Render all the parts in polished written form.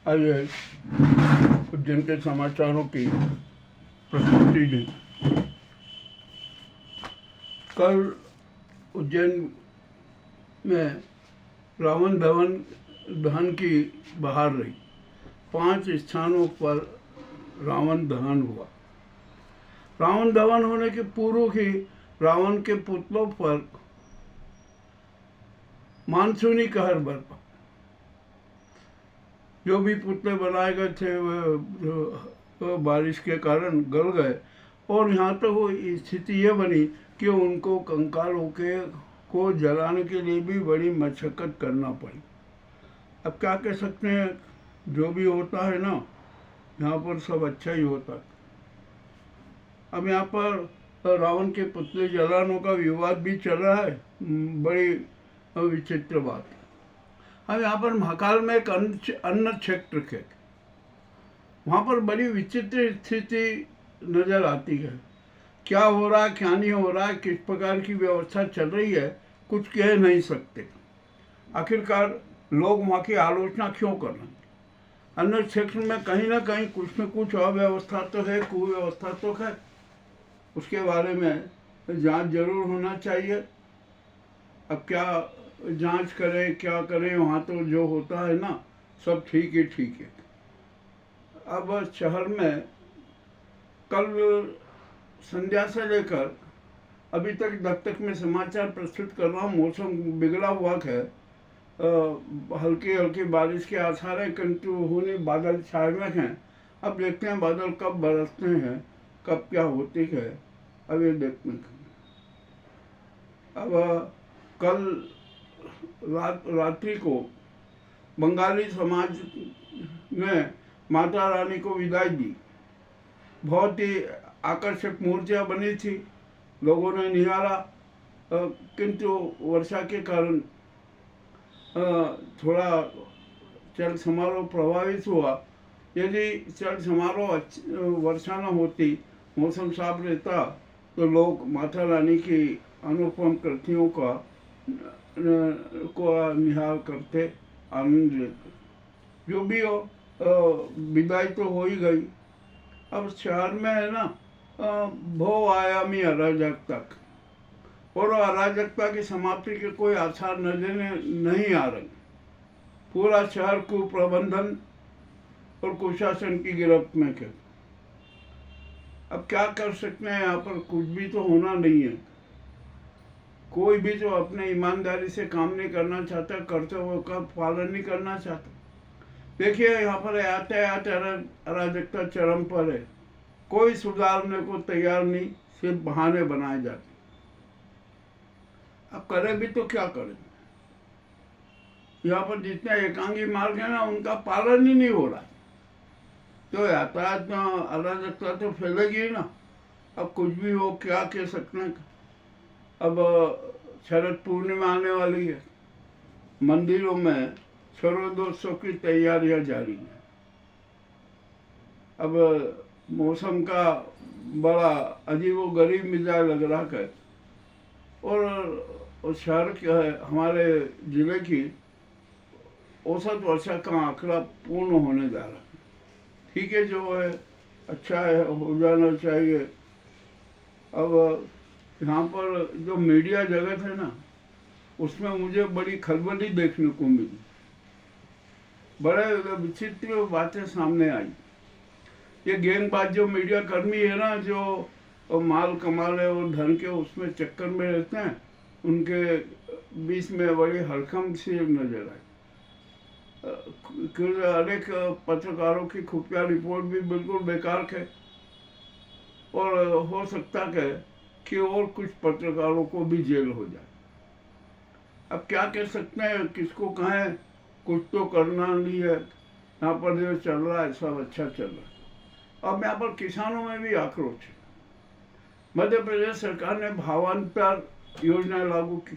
आइए उज्जैन के समाचारों की प्रस्तुति दें। कल उज्जैन में रावण दहन की बहार रही। 5 स्थानों पर रावण दहन हुआ। रावण दहन होने के पूर्व ही रावण के पुतलों पर मानसूनी कहर बरपा। जो भी पुतले बनाए गए थे वह बारिश के कारण गल गए और यहाँ तक वो स्थिति ये बनी कि उनको कंकालों को जलाने के लिए भी बड़ी मशक्कत करना पड़ी। अब क्या कह सकते हैं, जो भी होता है ना, यहाँ पर सब अच्छा ही होता है। अब यहाँ पर रावण के पुतले जलाने का विवाद भी चल रहा है। बड़ी विचित्र बात है। अब यहाँ पर महाकाल में एक अन्न क्षेत्र है, वहाँ पर बड़ी विचित्र स्थिति नजर आती है। क्या हो रहा है, क्या नहीं हो रहा है, किस प्रकार की व्यवस्था चल रही है, कुछ कह नहीं सकते। आखिरकार लोग वहाँ की आलोचना क्यों कर रहे हैं? अन्न क्षेत्र में कहीं ना कहीं कुछ न कुछ अव्यवस्था तो है, कुव्यवस्था तो है। उसके बारे में जांच जरूर होना चाहिए। अब क्या जांच करें, क्या करें, वहाँ तो जो होता है ना सब ठीक ही ठीक है। अब शहर में कल संध्या से लेकर अभी तक में समाचार प्रस्तुत कर रहा हूँ। मौसम बिगड़ा हुआ है, हल्की हल्की बारिश के आसार है, किंतु होने बादल छाए हुए हैं। अब देखते हैं बादल कब बरसते हैं, कब क्या होती है, अब ये देखते हैं। अब कल रात्रि को बंगाली समाज ने माता रानी को विदाई दी। बहुत ही आकर्षक मूर्तियाँ बनी थी, लोगों ने निहारा, किंतु वर्षा के कारण थोड़ा चल समारोह प्रभावित हुआ। यदि चल समारोह वर्षा न होती, मौसम साफ रहता, तो लोग माता रानी की अनुपम कृतियों को निहार करते, आनंद लेते। जो भी हो, विदाई तो हो ही गई। अब शहर में है ना बहुआयामी अराजकता, और अराजकता की समाप्ति के कोई आसार नजर नहीं आ रहे। पूरा शहर कुप्रबंधन और कुशासन की गिरफ्त में है। अब क्या कर सकते हैं, यहाँ पर कुछ भी तो होना नहीं है। कोई भी जो अपने ईमानदारी से काम नहीं करना चाहता, कर्तव्यों का पालन नहीं करना चाहता। देखिए यहाँ पर यातायात अराजकता चरम पर है। कोई सुधारने को तैयार नहीं, सिर्फ बहाने बनाए जाते। अब करें भी तो क्या करें? यहाँ पर जितने एकांगी मार्ग है ना, उनका पालन ही नहीं हो रहा, तो यातायात में अराजकता तो फैलेगी ना। अब कुछ भी हो, क्या कह सकते हैं। अब शरद पूर्णिमा आने वाली है, मंदिरों में शरदोत्सव की तैयारियां जारी हैं। अब मौसम का बड़ा अजीबोगरीब मिजाज लग रहा है, और शहर के हमारे जिले की औसत वर्षा का आंकड़ा पूर्ण होने जा रहा है। ठीक है, जो है अच्छा है, हो जाना चाहिए। अब यहाँ पर जो मीडिया जगत है ना, उसमें मुझे बड़ी खलबली देखने को मिली। बड़े विचित्र बातें सामने आई। ये गेंदबाज जो मीडिया कर्मी है ना, जो माल कमाने और धन के उसमें चक्कर में रहते हैं, उनके बीच में बड़ी हड़कंप सी नजर आई। अनेक पत्रकारों की खुफिया रिपोर्ट भी बिल्कुल बेकार है, और हो सकता है कि और कुछ पत्रकारों को भी जेल हो जाए। अब क्या कह सकते हैं, किसको कहें, कुछ तो करना नहीं है। यहाँ पर जो चल रहा है सब अच्छा चल रहा है। अब यहाँ पर किसानों में भी आक्रोश है। मध्य प्रदेश सरकार ने भावांतर योजना लागू की,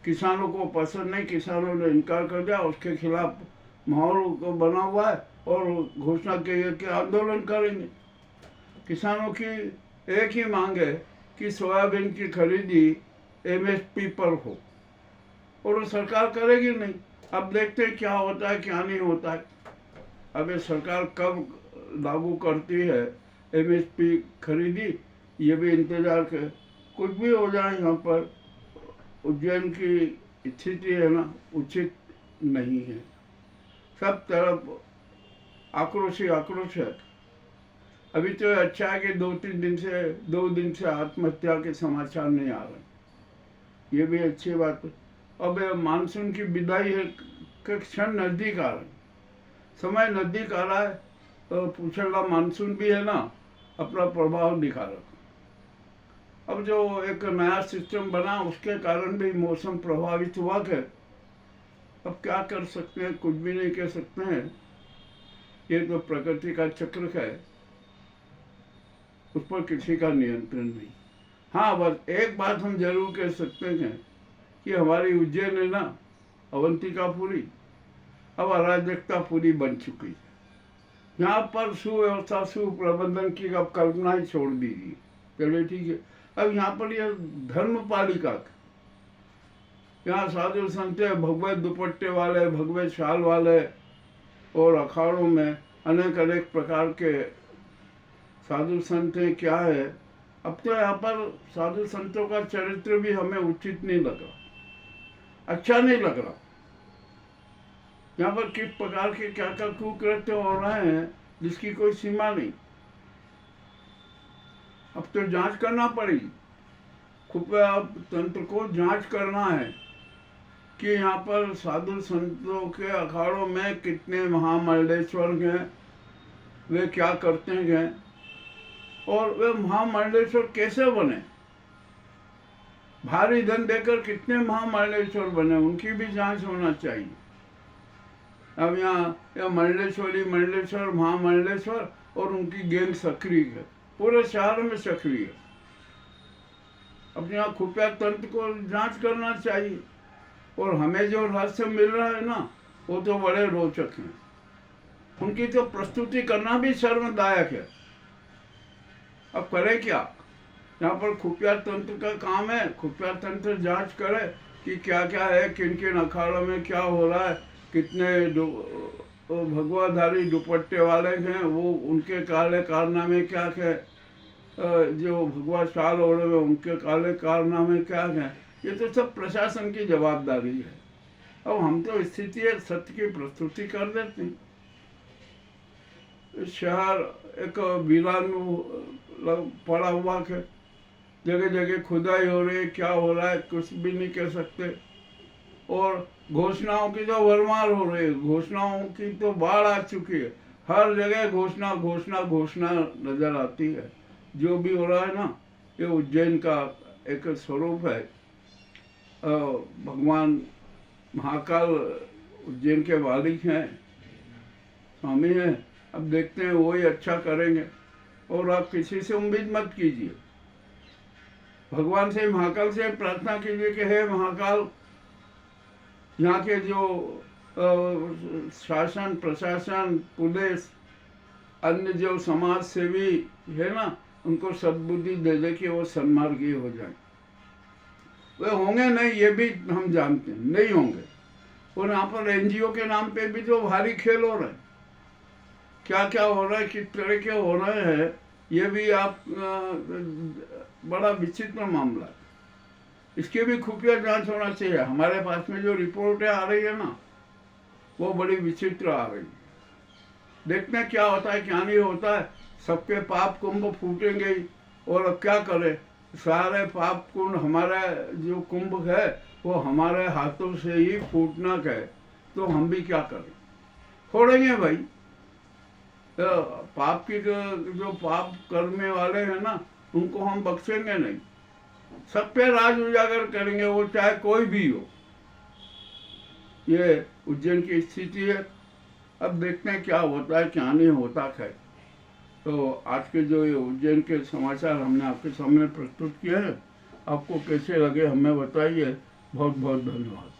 किसानों को पसंद नहीं, किसानों ने इनकार कर दिया, उसके खिलाफ माहौल बना हुआ है और घोषणा की है कि आंदोलन करेंगे। किसानों की एक ही मांग है कि सोयाबीन की खरीदी MSP पर हो, और वो सरकार करेगी नहीं। अब देखते हैं क्या होता है, क्या नहीं होता है। अब ये सरकार कब लागू करती है, एमएसपी खरीदी, ये भी इंतजार कर, कुछ भी हो जाए यहाँ पर उज्जैन की स्थिति है ना उचित नहीं है। सब तरफ आक्रोश ही आक्रोश है। अभी तो अच्छा है कि 2 दिन से आत्महत्या के समाचार नहीं आ रहे, ये भी अच्छी बात है। अब मानसून की विदाई है का क्षण नजदीक आ रहा है, समय नजदीक आ रहा है, तो पिछला मानसून भी है ना अपना प्रभाव दिखा रहा। अब जो एक नया सिस्टम बना उसके कारण भी मौसम प्रभावित हुआ है। अब क्या कर सकते हैं, कुछ भी नहीं कह सकते हैं, ये तो प्रकृति का चक्र है, उस पर किसी का नियंत्रण नहीं। हाँ, बस एक बात हम जरूर कह सकते हैं कि हमारी उज्जैन है ना अवंतिकापुरी, अब अराजकता पूरी बन चुकी है। यहाँ पर सुव्यवस्था सुप्रबंधन की अब कल्पना ही छोड़ दीजिए, चलिए ठीक है। अब यहाँ पर यह धर्म पालिका, यहाँ साधु संत भगवत दुपट्टे वाले, भगवत शाल वाले, और अखाड़ों में अनेक प्रकार के साधु संत क्या है। अब तो यहाँ पर साधु संतों का चरित्र भी हमें उचित नहीं लग रहा, अच्छा नहीं लग रहा। यहाँ पर किस प्रकार के क्या क्या कुकृत्य हो रहे हैं जिसकी कोई सीमा नहीं। अब तो जांच करना पड़ेगी, कृपया तंत्र को जांच करना है कि यहाँ पर साधु संतों के अखाड़ों में कितने महामंडलेश्वर हैं, वे क्या करते हैं, और वे महामंडलेश्वर कैसे बने, भारी धन देकर कितने महामंडलेश्वर बने, उनकी भी जांच होना चाहिए। अब यहाँ मंडलेश्वर महामंडलेश्वर और उनकी गैंग सक्रिय है, पूरे शहर में सक्रिय है। अब यहाँ खुफिया तंत्र को जांच करना चाहिए। और हमें जो रहस्य मिल रहा है ना वो तो बड़े रोचक हैं, उनकी तो प्रस्तुति करना भी शर्मदायक है। अब करें क्या, यहाँ पर खुफिया तंत्र का काम है, खुफिया तंत्र जांच करे कि क्या क्या है, किन किन अखाड़ों में क्या हो रहा है, कितने भगवाधारी दुपट्टे वाले हैं, वो उनके काले कारनामे क्या है, जो भगवा शाल ओढ़े हुए उनके काले कारनामे क्या हैं, ये तो सब प्रशासन की जवाबदारी है। अब हम तो स्थिति है सत्य की प्रस्तुति कर देते हैं। शहर एक वीरान पड़ा हुआ है, जगह जगह खुदाई हो रही है, क्या हो रहा है कुछ भी नहीं कह सकते। और घोषणाओं की तो भरमार हो रही है, घोषणाओं की तो बाढ़ आ चुकी है, हर जगह घोषणा घोषणा घोषणा नजर आती है। जो भी हो रहा है ना ये उज्जैन का एक स्वरूप है। भगवान महाकाल उज्जैन के मालिक हैं, स्वामी हैं। अब देखते हैं वही अच्छा करेंगे, और आप किसी से उम्मीद मत कीजिए। भगवान से महाकाल से प्रार्थना कीजिए कि हे महाकाल, यहाँ के जो शासन प्रशासन पुलिस अन्य जो समाज सेवी है ना उनको सद्बुद्धि दे दे कि वो सन्मार्गी हो जाए। वे होंगे नहीं ये भी हम जानते हैं, नहीं होंगे। और यहाँ पर एनजीओ के नाम पे भी तो भारी खेल हो रहा है, क्या क्या हो रहा है, किस तरह के हो रहे हैं, ये भी आप बड़ा विचित्र मामला है। इसकी भी खुफिया जांच होना चाहिए। हमारे पास में जो रिपोर्टें आ रही है ना वो बड़ी विचित्र आ रही है। देखते हैं क्या होता है क्या नहीं होता है। सबके पाप कुंभ फूटेंगे ही, और अब क्या करें, सारे पाप कुंभ हमारा जो कुंभ है वो हमारे हाथों से ही फूटना है, तो हम भी क्या करें, फोड़ेंगे भाई। तो पाप की जो पाप करने वाले हैं ना उनको हम बख्शेंगे नहीं, सब पे राज उजागर करेंगे, वो चाहे कोई भी हो। ये उज्जैन की स्थिति है। अब देखते हैं क्या होता है क्या नहीं होता है। तो आज के जो ये उज्जैन के समाचार हमने आपके सामने प्रस्तुत किए हैं, आपको कैसे लगे हमें बताइए। बहुत बहुत धन्यवाद।